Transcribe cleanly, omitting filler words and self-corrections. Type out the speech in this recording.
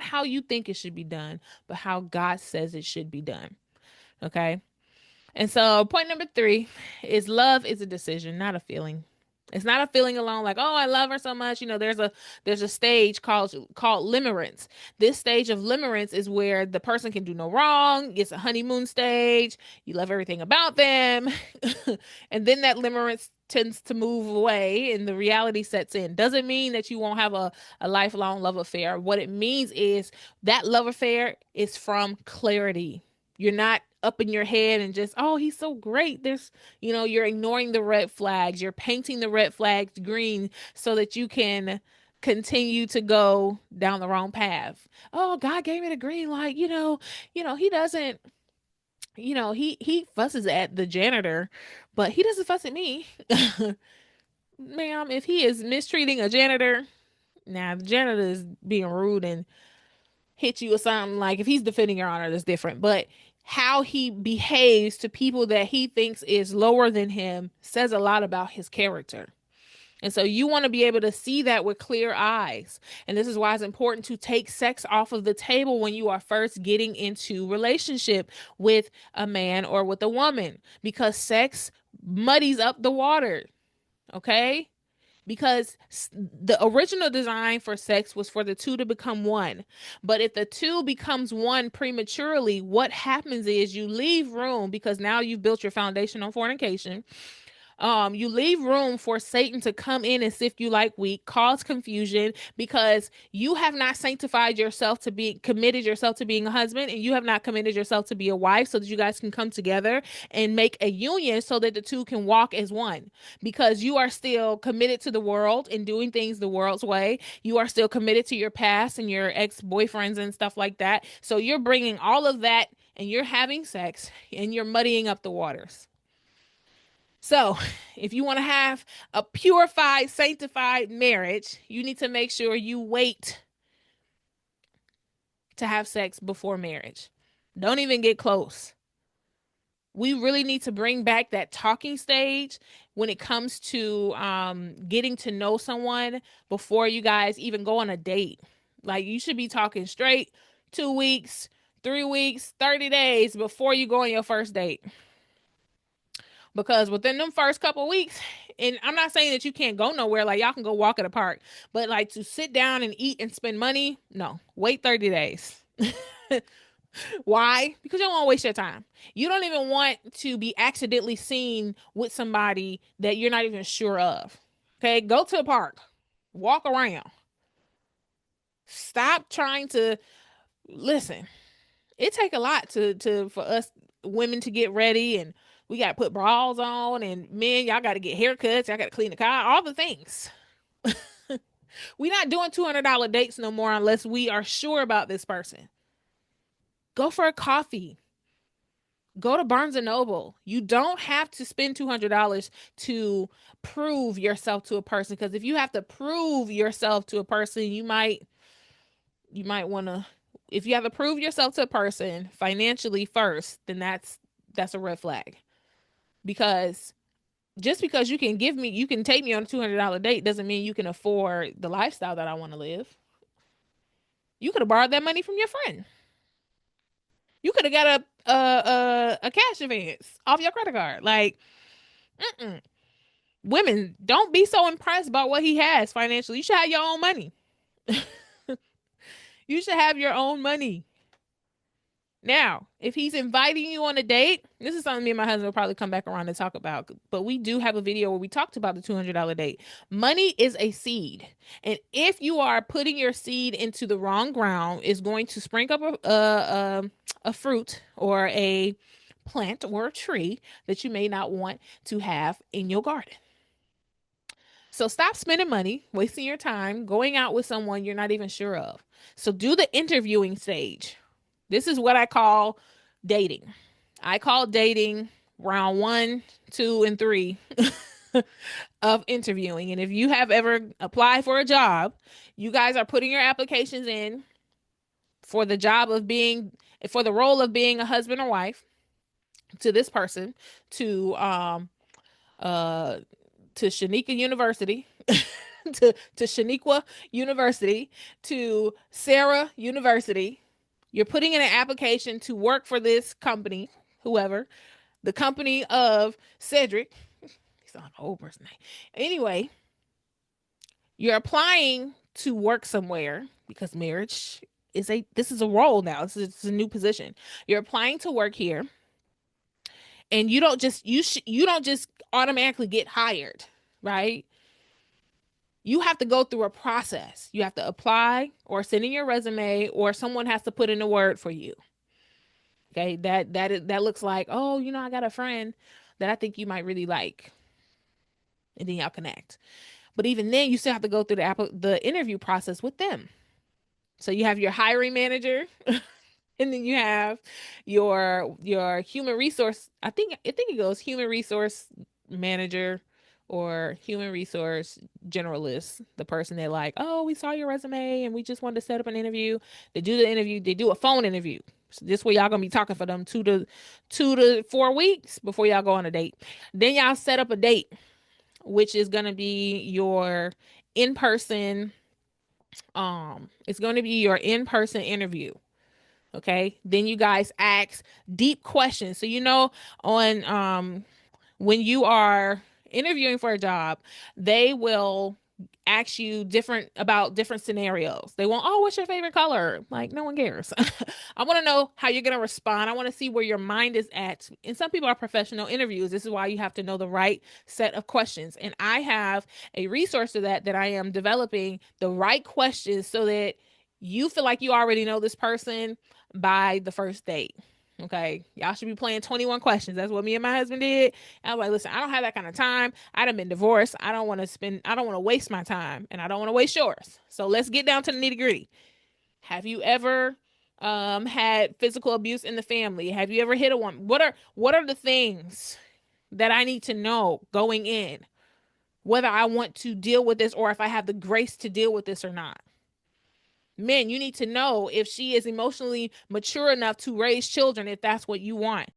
not how you think it should be done, but how God says it should be done. Okay. And so, point number three is love is a decision, not a feeling. It's not a feeling alone, like, oh, I love her so much. There's a stage called limerence. This stage of limerence is where the person can do no wrong. It's a honeymoon stage. You love everything about them, and then that limerence tends to move away, and the reality sets in. Doesn't mean that you won't have a lifelong love affair. What it means is that love affair is from clarity. You're not up in your head and just, oh, he's so great. You're ignoring the red flags. You're painting the red flags green so that you can continue to go down the wrong path. Oh, God gave me the green light. He doesn't, he fusses at the janitor, but he doesn't fuss at me. Ma'am, if he is mistreating a janitor, now the janitor is being rude and hit you or something, like if he's defending your honor, that's different. But how he behaves to people that he thinks is lower than him says a lot about his character. And so you want to be able to see that with clear eyes. And this is why it's important to take sex off of the table when you are first getting into relationship with a man or with a woman, because sex muddies up the water. Okay? Because the original design for sex was for the two to become one. But if the two becomes one prematurely, what happens is you leave room, because now you've built your foundation on fornication. You leave room for Satan to come in and sift you like wheat, cause confusion, because you have not sanctified yourself to be committed yourself to being a husband, and you have not committed yourself to be a wife, so that you guys can come together and make a union so that the two can walk as one. Because you are still committed to the world and doing things the world's way. You are still committed to your past and your ex-boyfriends and stuff like that. So you're bringing all of that and you're having sex and you're muddying up the waters. So, if you want to have a purified, sanctified marriage, you need to make sure you wait to have sex before marriage. Don't even get close. We really need to bring back that talking stage when it comes to getting to know someone before you guys even go on a date. Like, you should be talking straight 2 weeks, 3 weeks, 30 days before you go on your first date. Because within them first couple weeks, and I'm not saying that you can't go nowhere, like y'all can go walk at a park, but like to sit down and eat and spend money, no, wait 30 days. Why? Because you don't want to waste your time. You don't even want to be accidentally seen with somebody that you're not even sure of. Okay, go to a park, walk around. Stop trying to listen. It take a lot to for us women to get ready, and we got to put bras on, and men, y'all got to get haircuts, y'all got to clean the car, all the things. We not doing $200 dates no more unless we are sure about this person. Go for a coffee. Go to Barnes and Noble. You don't have to spend $200 to prove yourself to a person, because if you have to prove yourself to a person, you might want to, if you have to prove yourself to a person financially first, then that's a red flag. Because just because you can take me on a $200 date doesn't mean you can afford the lifestyle that I want to live. You could have borrowed that money from your friend. You could have got a cash advance off your credit card. Like, women, don't be so impressed by what he has financially. You should have your own money. You should have your own money. Now, if he's inviting you on a date, this is something me and my husband will probably come back around and talk about. But we do have a video where we talked about the $200 date. Money is a seed. And if you are putting your seed into the wrong ground, it's going to spring up a fruit or a plant or a tree that you may not want to have in your garden. So stop spending money, wasting your time, going out with someone you're not even sure of. So do the interviewing stage. This is what I call dating. I call dating round 1, 2, and 3 of interviewing. And if you have ever applied for a job, you guys are putting your applications in for the role of being a husband or wife to this person, to Shanika University. to Shaniqua University, to Sarah University. You're putting in an application to work for this company, whoever, the company of Cedric. He's not an old person name. Anyway, you're applying to work somewhere because marriage is a this is a role now. This is a new position. You're applying to work here, and you don't just automatically get hired, right? You have to go through a process. You have to apply or send in your resume, or someone has to put in a word for you. Okay, that looks like, oh, I got a friend that I think you might really like, and then y'all connect. But even then, you still have to go through the interview process with them. So you have your hiring manager, and then you have your human resource. I think it goes human resource manager or human resource generalist, the person that like, oh, we saw your resume and we just wanted to set up an interview. They do the interview, they do a phone interview. So this way y'all gonna be talking for them 2 to 4 weeks before y'all go on a date. Then y'all set up a date, which is gonna be your in-person, it's gonna be your in-person interview. Okay. Then you guys ask deep questions. So on when you are interviewing for a job, they will ask you different scenarios. They want, oh, what's your favorite color? Like, no one cares. I want to know how you're going to respond. I want to see where your mind is at. And some people are professional interviews. This is why you have to know the right set of questions. And I have a resource to that I am developing the right questions so that you feel like you already know this person by the first date. Okay, y'all should be playing 21 questions. That's what me and my husband did. And I was like, listen, I don't have that kind of time. I done been divorced. I don't want to waste my time, and I don't want to waste yours. So let's get down to the nitty gritty. Have you ever had physical abuse in the family? Have you ever hit a woman? What are the things that I need to know going in, whether I want to deal with this or if I have the grace to deal with this or not? Men, you need to know if she is emotionally mature enough to raise children if that's what you want.